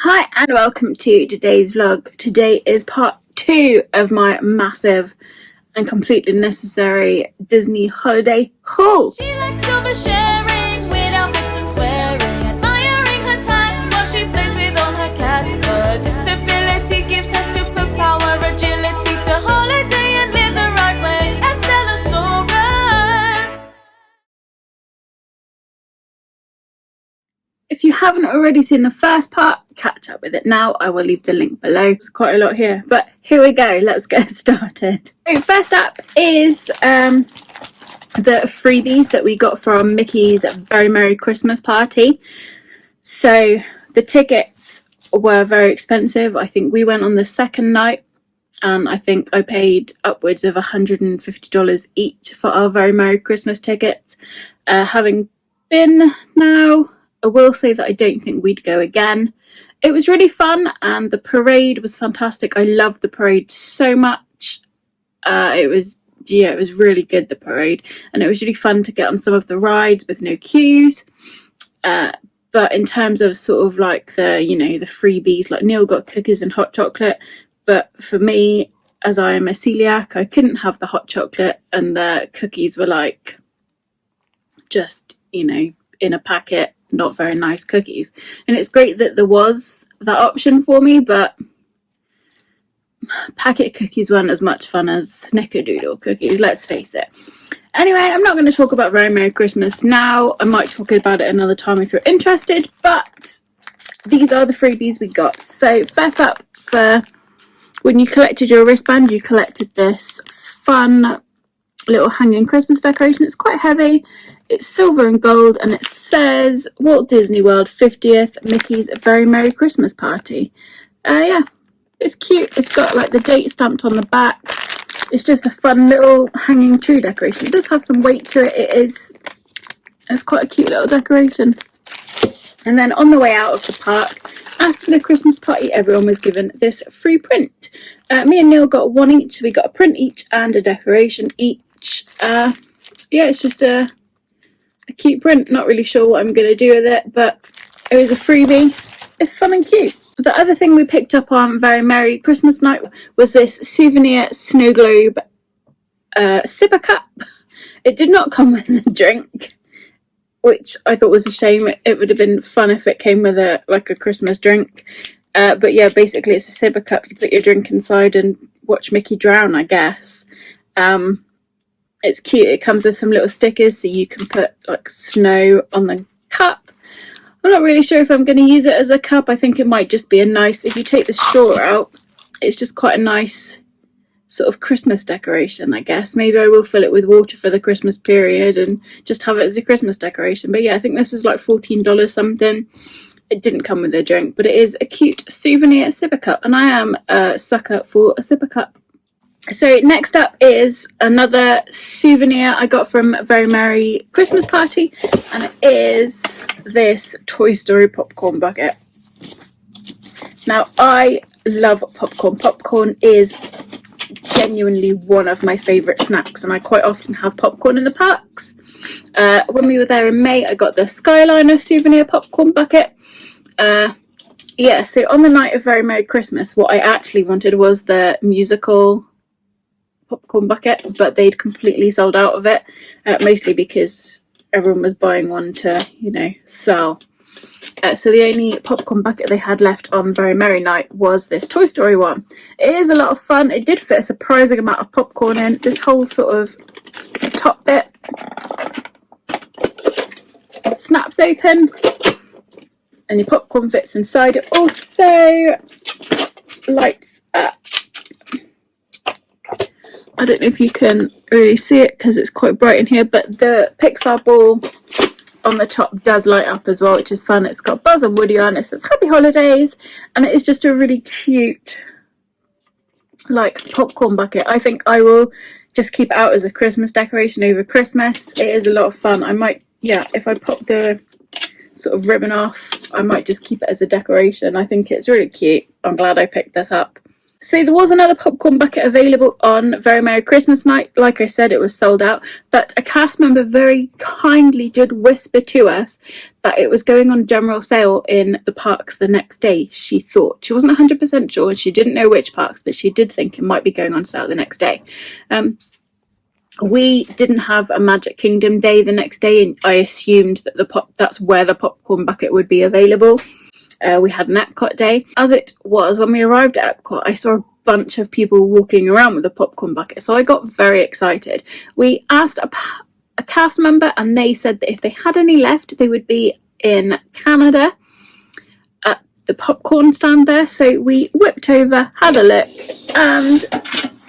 Hi and welcome to today's vlog. Today is part 2 of my massive and completely necessary Disney holiday haul. She likes oversharing with outfits and swearing, admiring her tats while she plays with all her cats. Her disability gives her superpower agility to holiday and live the right way. Estelosaurus. If you haven't already seen the first part, catch up with it now. I will leave the link below. It's quite a lot here, but here we go. Let's get started. So first up is the freebies that we got from Mickey's Very Merry Christmas Party. So the tickets were very expensive. I think we went on the second night and I think I paid upwards of $150 each for our Very Merry Christmas tickets. Having been now, I will say that I don't think we'd go again. It was really fun and the parade was fantastic. I loved the parade so much. It was really good, the parade, and it was really fun to get on some of the rides with no queues. But in terms of sort of like the freebies, like Neil got cookies and hot chocolate, but for me, as I am a celiac, I couldn't have the hot chocolate, and the cookies were like just in a packet, not very nice cookies. And it's great that there was that option for me, but packet cookies weren't as much fun as snickerdoodle cookies, let's face it. Anyway, I'm not going to talk about Very Merry Christmas now. I might talk about it another time if you're interested, but these are the freebies we got. So first up, for when you collected your wristband, you collected this fun little hanging Christmas decoration. It's quite heavy. It's silver and gold, and it says Walt Disney World 50th Mickey's Very Merry Christmas Party. Yeah, it's cute. It's got like the date stamped on the back. It's just a fun little hanging tree decoration. It does have some weight to it. It's quite a cute little decoration. And then on the way out of the park, after the Christmas party, everyone was given this free print. Me and Neil got one each. So we got a print each and a decoration each. Yeah, it's just a cute print. Not really sure what I'm going to do with it, but it was a freebie. It's fun and cute. The other thing we picked up on Very Merry Christmas night was this souvenir snow globe sipper cup. It did not come with a drink, which I thought was a shame. It would have been fun if it came with a Christmas drink. But yeah, basically it's a sipper cup. You put your drink inside and watch Mickey drown, I guess. It's cute. It comes with some little stickers so you can put like snow on the cup. I'm not really sure if I'm going to use it as a cup. I think it might just be a nice, if you take the straw out, it's just quite a nice sort of Christmas decoration, I guess. Maybe I will fill it with water for the Christmas period and just have it as a Christmas decoration. But yeah, I think this was like $14 something. It didn't come with a drink, but it is a cute souvenir sipper cup, and I am a sucker for a sipper cup. So next up is another souvenir I got from Very Merry Christmas Party, and it is this Toy Story popcorn bucket. Now, I love popcorn. Popcorn is genuinely one of my favourite snacks, and I quite often have popcorn in the parks. When we were there in May, I got the Skyliner souvenir popcorn bucket. Yeah, so on the night of Very Merry Christmas, what I actually wanted was the musical popcorn bucket, but they'd completely sold out of it, mostly because everyone was buying one to sell. So the only popcorn bucket they had left on Very Merry night was this Toy Story one. It is a lot of fun. It did fit a surprising amount of popcorn in. This whole sort of top bit snaps open and your popcorn fits inside. It also lights up. I don't know if you can really see it because it's quite bright in here, but the Pixar ball on the top does light up as well, which is fun. It's got Buzz and Woody on it. It says Happy Holidays, and it is just a really cute popcorn bucket. I think I will just keep it out as a Christmas decoration over Christmas. It is a lot of fun. I might, if I pop the sort of ribbon off, I might just keep it as a decoration. I think it's really cute. I'm glad I picked this up. So there was another popcorn bucket available on Very Merry Christmas night. Like I said, it was sold out, but a cast member very kindly did whisper to us that it was going on general sale in the parks the next day. She thought, she wasn't 100% sure, and she didn't know which parks, but she did think it might be going on sale the next day. We didn't have a Magic Kingdom day the next day, and I assumed that that's where the popcorn bucket would be available. We had an Epcot day. As it was, when we arrived at Epcot, I saw a bunch of people walking around with a popcorn bucket, so I got very excited. We asked a cast member, and they said that if they had any left, they would be in Canada at the popcorn stand there. So we whipped over, had a look, and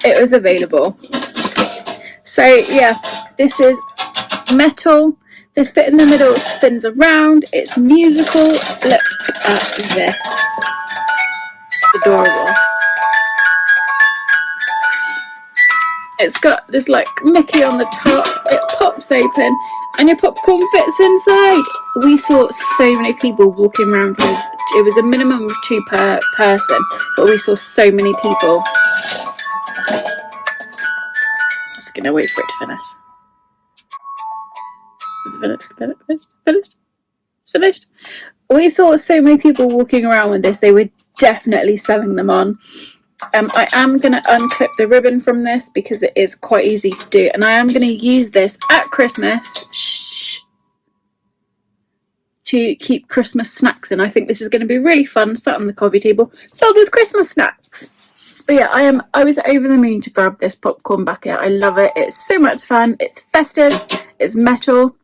it was available. So yeah, this is metal. This bit in the middle spins around. It's musical. Look at this. Adorable. It's got this like Mickey on the top. It pops open and your popcorn fits inside. We saw so many people walking around with, it was a minimum of 2 per person, but we saw so many people. Just gonna wait for it to finish. It's finished. It's finished. We saw so many people walking around with this. They were definitely selling them on. I am going to unclip the ribbon from this because it is quite easy to do, and I am going to use this at Christmas to keep Christmas snacks in. I think this is going to be really fun, sat on the coffee table filled with Christmas snacks. But yeah, I was over the moon to grab this popcorn bucket. I love it. It's so much fun. It's festive. It's metal.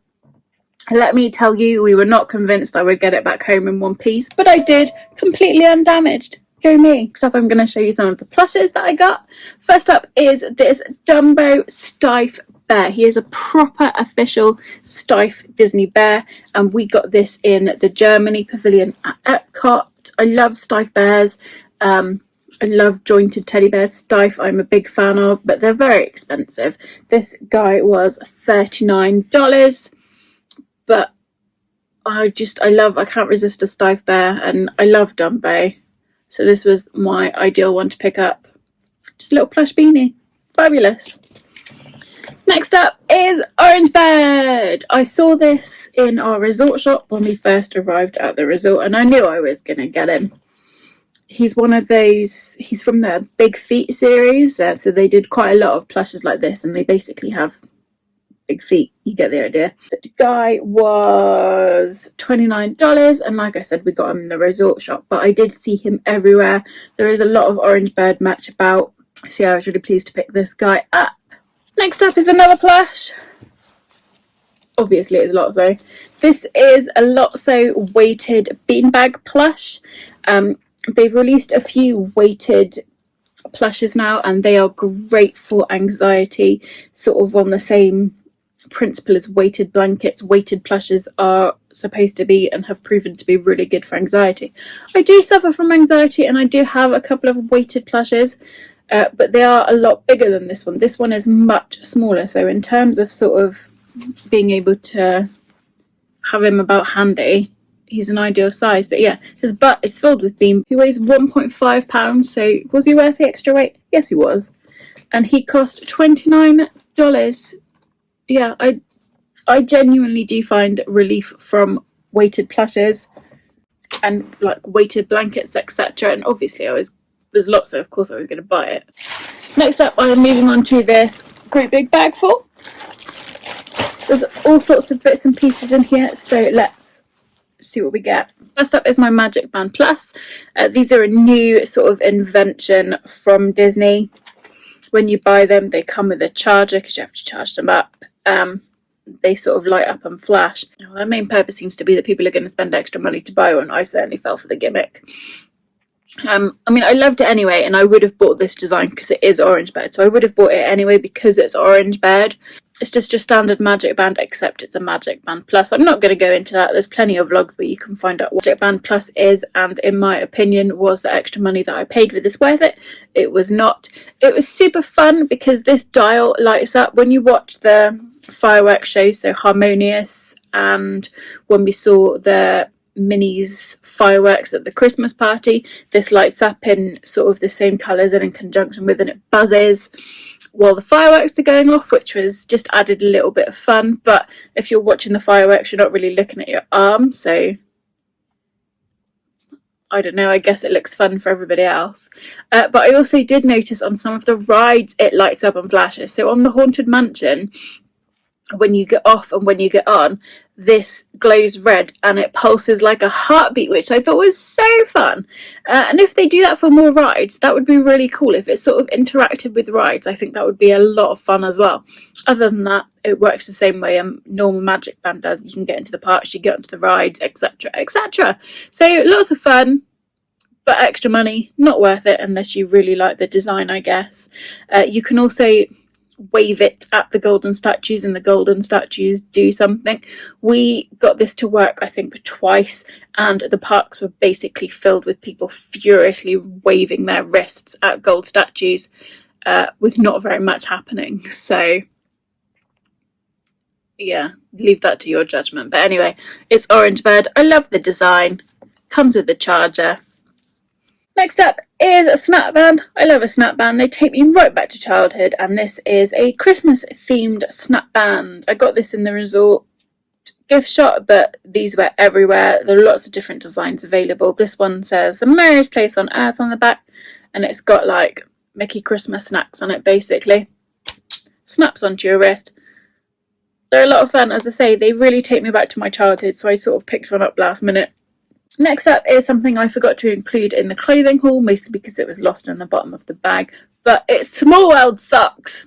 Let me tell you, we were not convinced I would get it back home in one piece, but I did, completely undamaged. Go me. Next up, I'm going to show you some of the plushes that I got. First up is this Dumbo Stife Bear. He is a proper official Stife Disney bear, and we got this in the Germany pavilion at Epcot. I love Stife bears. I love jointed teddy bears. Stife I'm a big fan of, but they're very expensive. This guy was $39, but I can't resist a Stife bear, and I love Dumbo. So this was my ideal one to pick up. Just a little plush beanie. Fabulous. Next up is Orange Bird. I saw this in our resort shop when we first arrived at the resort, and I knew I was going to get him. He's one of those, he's from the Big Feet series, so they did quite a lot of plushes like this, and they basically have big feet. You get the idea. So the guy was $29, and like I said, we got him in the resort shop, but I did see him everywhere. There is a lot of Orange Bird merch about, so yeah, I was really pleased to pick this guy up. Next up is another plush. Obviously it's a Lotso. This is a Lotso weighted beanbag plush. They've released a few weighted plushes now, and they are great for anxiety, sort of on the same principle as weighted blankets. Weighted plushes are supposed to be and have proven to be really good for anxiety. I do suffer from anxiety, and I do have a couple of weighted plushes, but they are a lot bigger than this one. This one is much smaller, so in terms of sort of being able to have him about handy, he's an ideal size. But yeah, his butt is filled with bean. He weighs 1.5 pounds, so was he worth the extra weight? Yes, he was. And he cost $29. Yeah, I genuinely do find relief from weighted plushes and like weighted blankets, etc. And obviously there's lots, so of course I was going to buy it. Next up, I am moving on to this great big bag full. There's all sorts of bits and pieces in here, so let's see what we get. First up is my Magic Band Plus. These are a new sort of invention from Disney. When you buy them, they come with a charger because you have to charge them up. They sort of light up and flash. Well, their main purpose seems to be that people are going to spend extra money to buy one. I certainly fell for the gimmick. I mean, I loved it anyway, and I would have bought this design because it is Orange Bird. So I would have bought it anyway because it's Orange Bird. It's just your standard Magic Band, except it's a Magic Band Plus. I'm not going to go into that. There's plenty of vlogs where you can find out what Magic Band Plus is, and in my opinion, was the extra money that I paid for this worth it? It was not. It was super fun because this dial lights up when you watch the fireworks show, so Harmonious, and when we saw the Minnie's fireworks at the Christmas party. This lights up in sort of the same colours and in conjunction with, and it buzzes while the fireworks are going off, which was just added a little bit of fun. But if you're watching the fireworks, you're not really looking at your arm, so I don't know, I guess it looks fun for everybody else. But I also did notice on some of the rides it lights up and flashes. So on the Haunted Mansion, when you get off and when you get on, this glows red and it pulses like a heartbeat, which I thought was so fun. And if they do that for more rides, that would be really cool. If it's sort of interactive with rides, I think that would be a lot of fun as well. Other than that, it works the same way a normal Magic Band does. You can get into the parks, you get onto the rides, etc, etc. So lots of fun, but extra money, not worth it unless you really like the design, I guess. You can also wave it at the golden statues, and the golden statues do something. We got this to work, I think, twice, and the parks were basically filled with people furiously waving their wrists at gold statues with not very much happening. So yeah, leave that to your judgment. But anyway, it's Orange Bird. I love the design. Comes with the charger. Next up is a snap band. I love a snap band. They take me right back to childhood, and this is a Christmas themed snap band. I got this in the resort gift shop, but these were everywhere. There are lots of different designs available. This one says the merriest place on earth on the back, and it's got like Mickey Christmas snacks on it basically. Snaps onto your wrist. They're a lot of fun. As I say, they really take me back to my childhood, so I sort of picked one up last minute. Next up is something I forgot to include in the clothing haul, mostly because it was lost in the bottom of the bag, but it's Small World socks.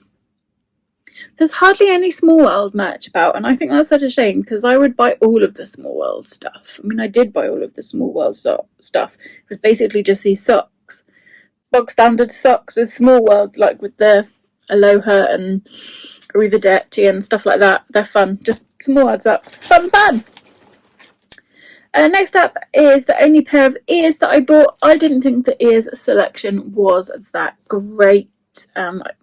There's hardly any Small World merch about, and I think that's such a shame, because I would buy all of the Small World stuff. I mean, I did buy all of the Small World stuff. It was basically just these socks. Bog standard socks with Small World, like with the Aloha and Arrivederci and stuff like that. They're fun. Just Small World socks. Fun! Next up is the only pair of ears that I bought. I didn't think the ears selection was that great.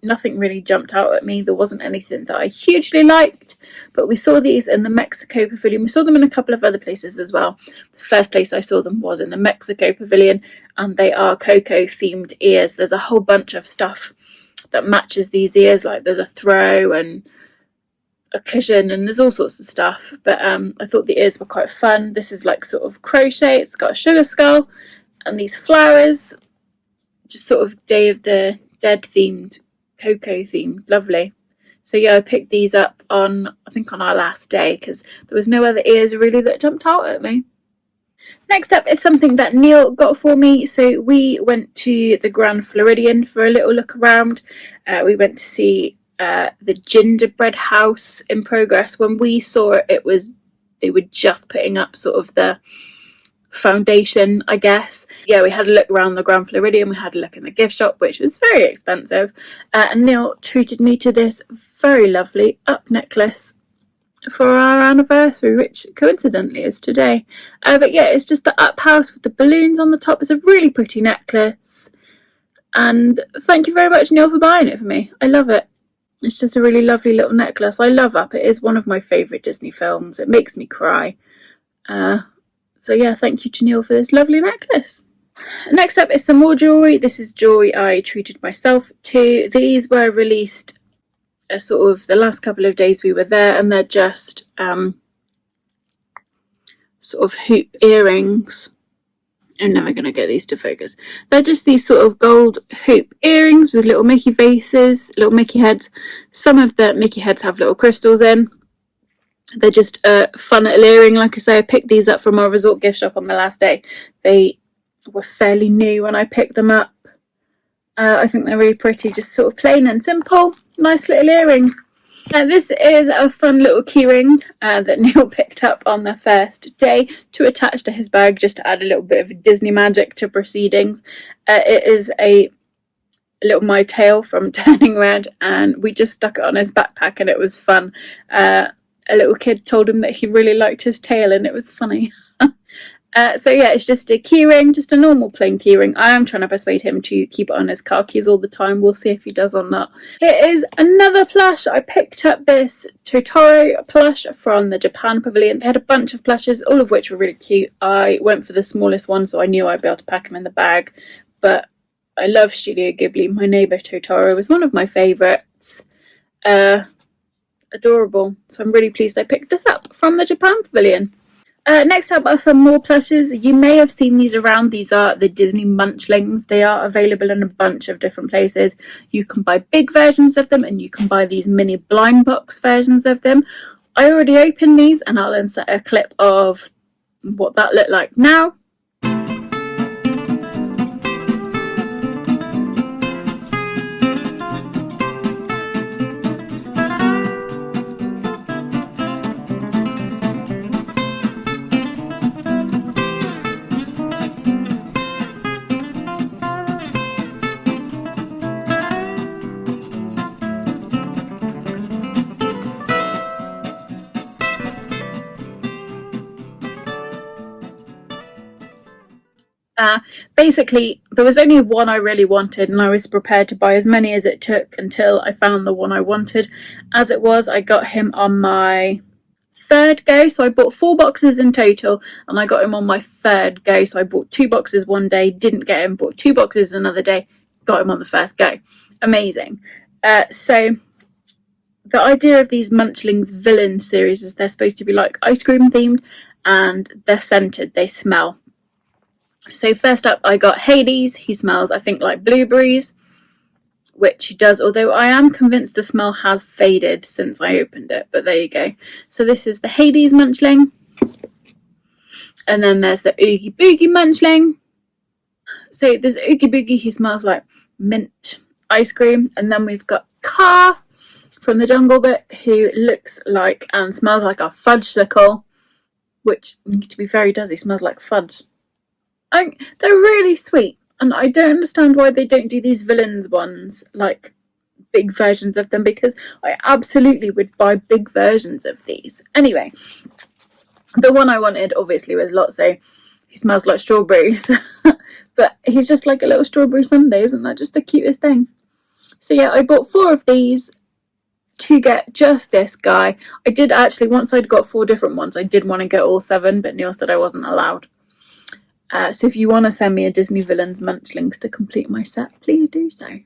Nothing really jumped out at me. There wasn't anything that I hugely liked, but we saw these in the Mexico Pavilion. We saw them in a couple of other places as well. The first place I saw them was in the Mexico Pavilion, and they are Coco themed ears. There's a whole bunch of stuff that matches these ears, like there's a throw and a cushion, and there's all sorts of stuff, but I thought the ears were quite fun. This is like sort of crochet. It's got a sugar skull and these flowers, just sort of Day of the Dead themed, Coco themed. Lovely. So yeah, I picked these up on, I think, on our last day, because there was no other ears really that jumped out at me. Next up is something that Neil got for me. So we went to the Grand Floridian for a little look around. We went to see the gingerbread house in progress. When we saw it, they were just putting up sort of the foundation, I guess. Yeah, we had a look around the Grand Floridian. We had a look in the gift shop, which was very expensive. And Neil treated me to this very lovely up necklace for our anniversary, which coincidentally is today. But yeah, it's just the up house with the balloons on the top. It's a really pretty necklace. And thank you very much, Neil, for buying it for me. I love it. It's just a really lovely little necklace. I love Up. It is one of my favourite Disney films. It makes me cry. So yeah, thank you to Neil for this lovely necklace. Next up is some more jewellery. This is jewellery I treated myself to. These were released sort of the last couple of days we were there, and they're just sort of hoop earrings. I'm never going to get these to focus. They're just these sort of gold hoop earrings with little Mickey faces, little Mickey heads. Some of the Mickey heads have little crystals in. They're just a fun little earring. Like I say, I picked these up from our resort gift shop on the last day. They were fairly new when I picked them up. I think they're really pretty, just sort of plain and simple. Nice little earring. This is a fun little keyring that Neil picked up on the first day to attach to his bag, just to add a little bit of Disney magic to proceedings. It is a little My Tail from Turning Red, and we just stuck it on his backpack and it was fun. A little kid told him that he really liked his tail and it was funny. So yeah, it's just a keyring, just a normal plain keyring. I am trying to persuade him to keep it on his car keys all the time. We'll see if he does or not. It is another plush. I picked up this Totoro plush from the Japan Pavilion. They had a bunch of plushes, all of which were really cute. I went for the smallest one, so I knew I'd be able to pack them in the bag. But I love Studio Ghibli. My neighbour Totoro was one of my favourites. Adorable. So I'm really pleased I picked this up from the Japan Pavilion. Next up are some more plushes. You may have seen these around. These are the Disney Munchlings. They are available in a bunch of different places. You can buy big versions of them and you can buy these mini blind box versions of them. I already opened these and I'll insert a clip of what that looked like now. Basically, there was only one I really wanted, and I was prepared to buy as many as it took until I found the one I wanted. As it was, I got him on my third go, so I bought 4 boxes in total, and I got him on my third go. So I bought 2 boxes one day, didn't get him, bought 2 boxes another day, got him on the first go. Amazing. So the idea of these Munchlings villain series is they're supposed to be like ice cream themed, and they're scented, they smell. So first up I got Hades. He smells, I think, like blueberries, which he does, although I am convinced the smell has faded since I opened it, but there you go. So this is the Hades Munchling. And then there's the Oogie Boogie Munchling. So this Oogie Boogie, he smells like mint ice cream. And then we've got Car from the Jungle Book, who looks like and smells like a fudgesicle, which, to be fair, he does, he smells like fudge. They're really sweet, and I don't understand why they don't do these villains ones, like big versions of them, because I absolutely would buy big versions of these. Anyway, the one I wanted obviously was Lotso. He smells like strawberries, but he's just like a little strawberry sundae. Isn't that just the cutest thing? So yeah, I bought 4 of these to get just this guy. I did actually, once I'd got 4 different ones, I did want to get all 7, but Neil said I wasn't allowed. So if you want to send me a Disney Villains Munchlings to complete my set, please do so.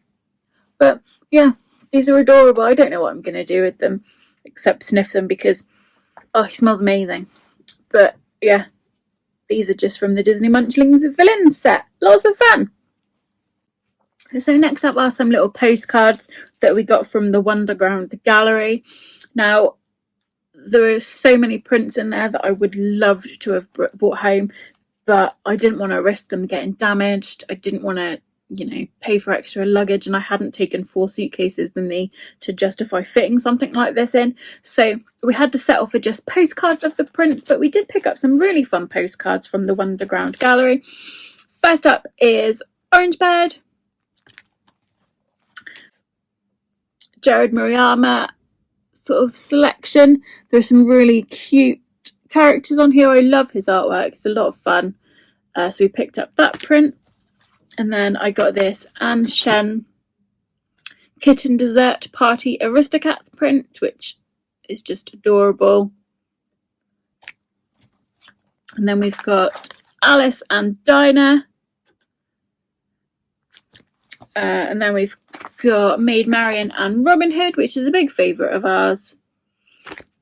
But yeah, these are adorable. I don't know what I'm going to do with them except sniff them because, oh, he smells amazing. But yeah, these are just from the Disney Munchlings Villains set. Lots of fun. So next up are some little postcards that we got from the Wonderground Gallery. Now, there are so many prints in there that I would love to have brought home, but I didn't want to risk them getting damaged. I didn't want to, pay for extra luggage, and I hadn't taken 4 suitcases with me to justify fitting something like this in. So we had to settle for just postcards of the prints, but we did pick up some really fun postcards from the Wonderground Gallery. First up is Orange Bird, Jared Murayama sort of selection. There are some really cute characters on here. I love his artwork. It's a lot of fun. So we picked up that print. And then I got this Anne Shen Kitten Dessert Party Aristocats print, which is just adorable. And then we've got Alice and Dinah. And then we've got Maid Marian and Robin Hood, which is a big favourite of ours.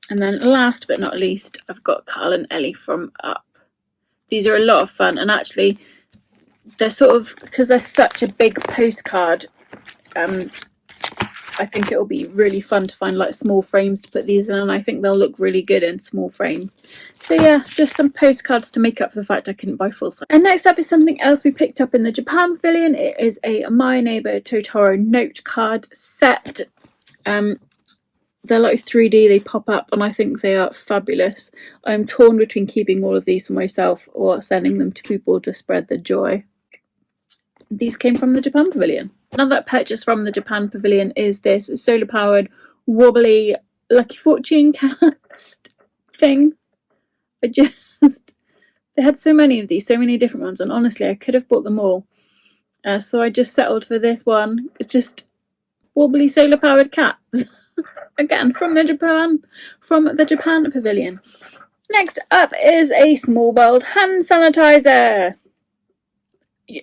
And then last but not least, I've got Carl and Ellie from Up. These are a lot of fun, and actually they're sort of, because they're such a big postcard, I think it'll be really fun to find like small frames to put these in, and I think they'll look really good in small frames. So yeah, just some postcards to make up for the fact I couldn't buy full size. And next up is something else we picked up in the Japan Pavilion. It is a My Neighbor Totoro note card set. They're like 3D, they pop up, and I think they are fabulous. I'm torn between keeping all of these for myself or sending them to people to spread the joy. These came from the Japan Pavilion. Another purchase from the Japan Pavilion is this solar powered wobbly Lucky Fortune cast thing. They're They had so many of these, so many different ones, and honestly I could have bought them all. So I just settled for this one. It's just wobbly solar powered cats. Again, from the Japan pavilion. Next up is a Small World hand sanitizer.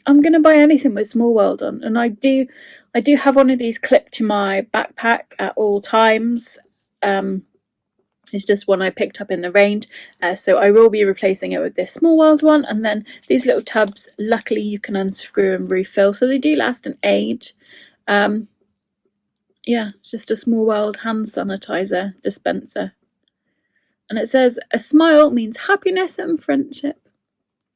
I'm gonna buy anything with Small World on, and I do have one of these clipped to my backpack at all times. It's just one I picked up in the range, so I will be replacing it with this Small World one. And then these little tubs, luckily you can unscrew and refill, so they do last an age. Yeah, just a Small World hand sanitizer dispenser. And it says, a smile means happiness and friendship.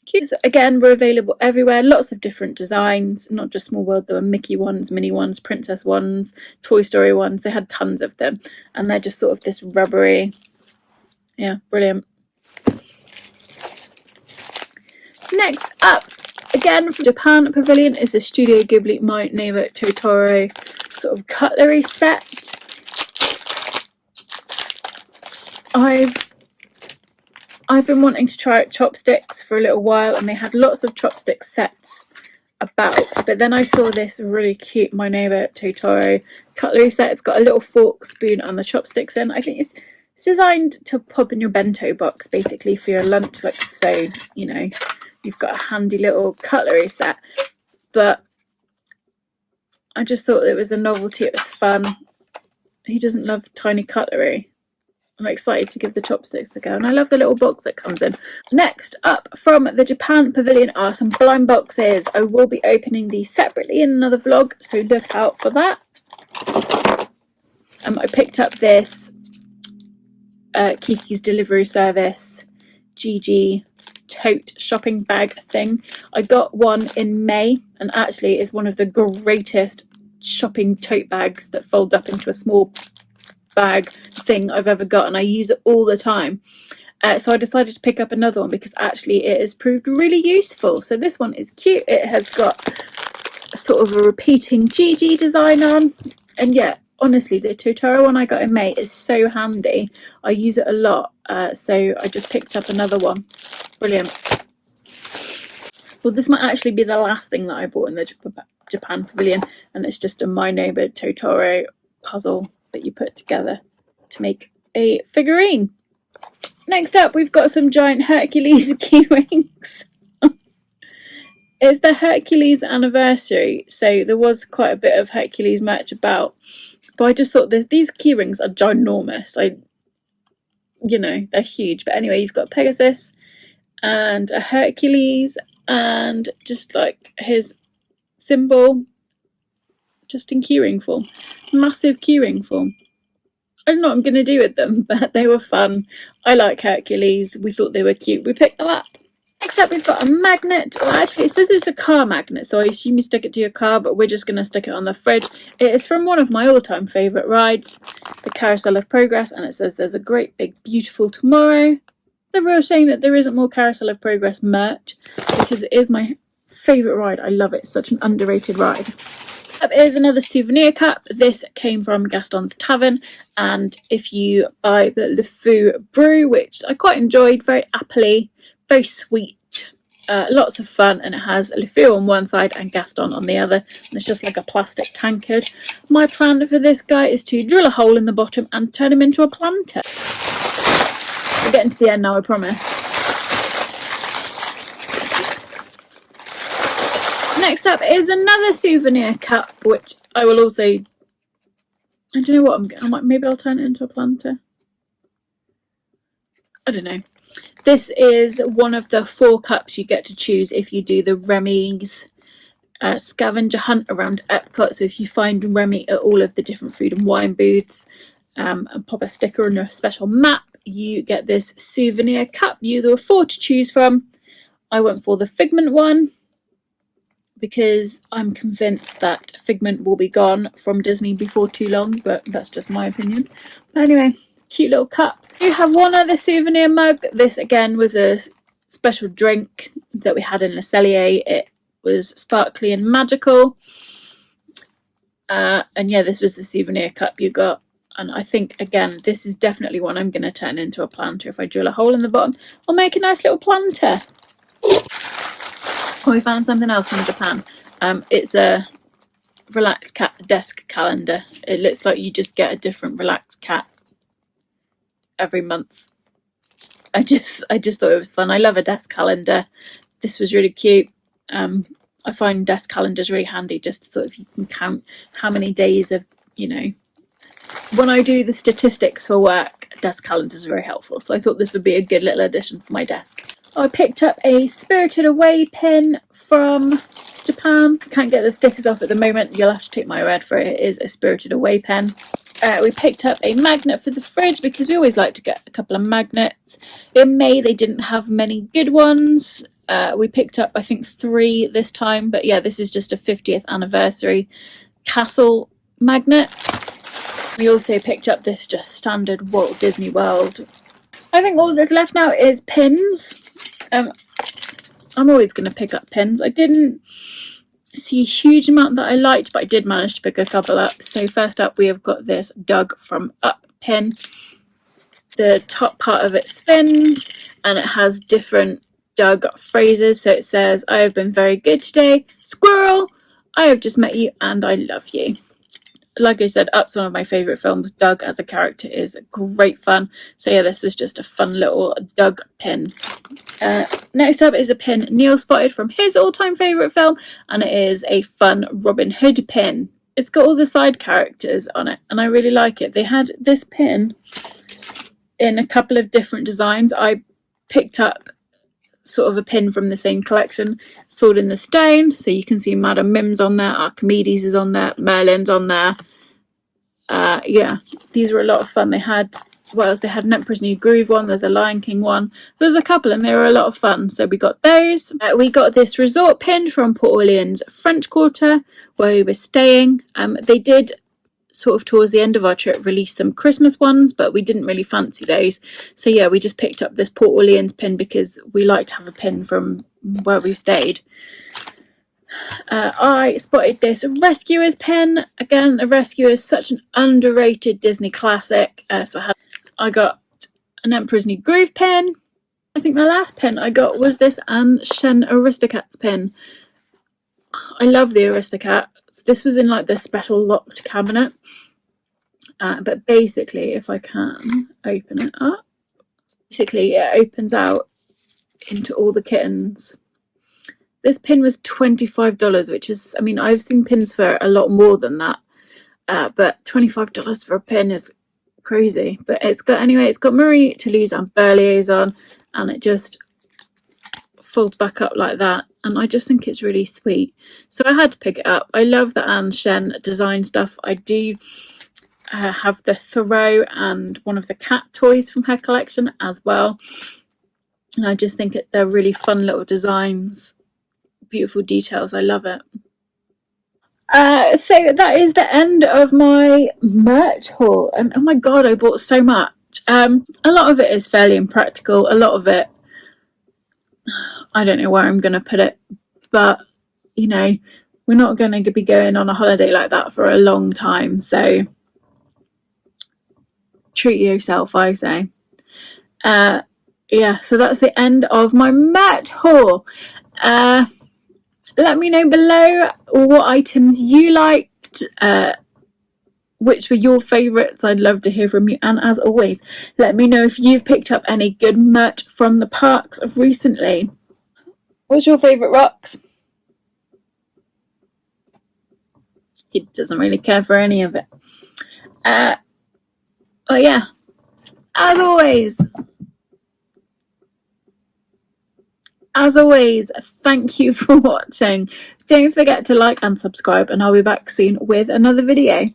Cute. Again, we're available everywhere. Lots of different designs, not just Small World. There were Mickey ones, Minnie ones, Princess ones, Toy Story ones. They had tons of them. And they're just sort of this rubbery. Yeah, brilliant. Next up, again from Japan Pavilion, is the Studio Ghibli My Neighbor Totoro sort of cutlery set. I've been wanting to try out chopsticks for a little while, and they had lots of chopstick sets about, but then I saw this really cute My Neighbor Totoro cutlery set. It's got a little fork, spoon and the chopsticks in. I think it's designed to pop in your bento box basically for your lunch, like so, you know, you've got a handy little cutlery set. But I just thought it was a novelty, it was fun. Who doesn't love tiny cutlery? I'm excited to give the chopsticks a go, and I love the little box that comes in. Next up from the Japan Pavilion are some blind boxes. I will be opening these separately in another vlog, so look out for that. I picked up this Kiki's Delivery Service GG tote shopping bag thing. I got one in May, and actually it's one of the greatest shopping tote bags that fold up into a small bag thing I've ever got, and I use it all the time. So I decided to pick up another one because actually it has proved really useful. So this one is cute. It has got a sort of a repeating GG design on, and yeah, honestly the Totoro one I got in May is so handy. I use it a lot, so I just picked up another one. Brilliant. Well, this might actually be the last thing that I bought in the Japan Pavilion, and it's just a My Neighbor Totoro puzzle that you put together to make a figurine. Next up, we've got some giant Hercules key rings. It's the Hercules anniversary, so there was quite a bit of Hercules merch about, but I just thought that these key rings are ginormous. You know, they're huge. But anyway, you've got Pegasus and a Hercules and just like his symbol, just in keyring form. Massive keyring form. I don't know what I'm going to do with them, but they were fun. I like Hercules. We thought they were cute. We picked them up. Next up, we've got a magnet. Well, actually, it says it's a car magnet, so I assume you stick it to your car, but we're just going to stick it on the fridge. It is from one of my all-time favourite rides, the Carousel of Progress, and it says there's a great big beautiful tomorrow. It's a real shame that there isn't more Carousel of Progress merch, because it is my favourite ride. I love it. It's such an underrated ride. Up is another souvenir cup. This came from Gaston's Tavern, and if you buy the Le Fou brew, which I quite enjoyed, very appley, very sweet, lots of fun, and it has Le Fou on one side and Gaston on the other, and it's just like a plastic tankard. My plan for this guy is to drill a hole in the bottom and turn him into a planter. We're getting to the end now, I promise. Next up is another souvenir cup, which I will also, I don't know what maybe I'll turn it into a planter. I don't know. This is one of the 4 cups you get to choose if you do the Remy's scavenger hunt around Epcot. So if you find Remy at all of the different food and wine booths and pop a sticker on a special map, you get this souvenir cup. There were 4 to choose from. I went for the Figment one, because I'm convinced that Figment will be gone from Disney before too long, but that's just my opinion. But anyway, cute little cup. We have one other souvenir mug. This again was a special drink that we had in Le Cellier. It was sparkly and magical. And yeah, this was the souvenir cup you got. And I think, again, this is definitely one I'm going to turn into a planter. If I drill a hole in the bottom, I'll make a nice little planter. Oh, we found something else from Japan. It's a relaxed cat desk calendar. It looks like you just get a different relaxed cat every month. I just thought it was fun. I love a desk calendar. This was really cute. I find desk calendars really handy, just sort of you can count how many days of, you know, when I do the statistics for work, desk calendars are very helpful. So I thought this would be a good little addition for my desk. I picked up a Spirited Away pin from Japan. I can't get the stickers off at the moment. You'll have to take my word for it. It is a Spirited Away pen. We picked up a magnet for the fridge because we always like to get a couple of magnets. In May they didn't have many good ones. We picked up I think 3 this time, but yeah, this is just a 50th anniversary castle magnet. We also picked up this just standard Walt Disney World. I think all that's left now is pins. I'm always going to pick up pins. I didn't see a huge amount that I liked, but I did manage to pick a couple up. So first up we have got this Doug from Up pin. The top part of it spins and it has different Doug phrases. So it says, I have been very good today. Squirrel, I have just met you and I love you. Like I said, Up's one of my favourite films. Doug as a character is great fun. So yeah, this was just a fun little Doug pin. Next up is a pin Neil spotted from his all-time favourite film, and it is a fun Robin Hood pin. It's got all the side characters on it, and I really like it. They had this pin in a couple of different designs. I picked up sort of a pin from the same collection, Sword in the Stone, so you can see Madame Mim's on there, Archimedes is on there, Merlin's on there. Yeah, these were a lot of fun. They had, what else? They had an Emperor's New Groove one, there's a Lion King one, there's a couple and they were a lot of fun, so we got those. We got this resort pin from Port Orleans French Quarter where we were staying. They did sort of towards the end of our trip release some Christmas ones, but we didn't really fancy those, so yeah, we just picked up this Port Orleans pin because we like to have a pin from where we stayed. I spotted this Rescuers pin. Again, a Rescuer is such an underrated Disney classic, so I got an Emperor's New Groove pin. I think the last pin I got was this Anne Shen Aristocats pin. I love the Aristocats. This was in like the special locked cabinet, but basically if I can open it up, basically it opens out into all the kittens. This pin was $25, which is, I mean, I've seen pins for a lot more than that, but $25 for a pin is crazy. But it's got, anyway, it's got Marie Toulouse and Berlioz on, and it just folds back up like that, and I just think it's really sweet, so I had to pick it up. I love the Anne Shen design stuff. I do have the Thoreau and one of the cat toys from her collection as well, and I just think they're really fun little designs, beautiful details. I love it. So that is the end of my merch haul, and oh my god, I bought so much. A lot of it is fairly impractical, a lot of it I don't know where I'm going to put it, but you know, we're not going to be going on a holiday like that for a long time, so treat yourself, I say. Yeah, so that's the end of my merch haul. Let me know below what items you liked, which were your favourites. I'd love to hear from you, and as always, let me know if you've picked up any good merch from the parks of recently. What's your favourite rocks? He doesn't really care for any of it. Oh yeah, as always, thank you for watching. Don't forget to like and subscribe, and I'll be back soon with another video.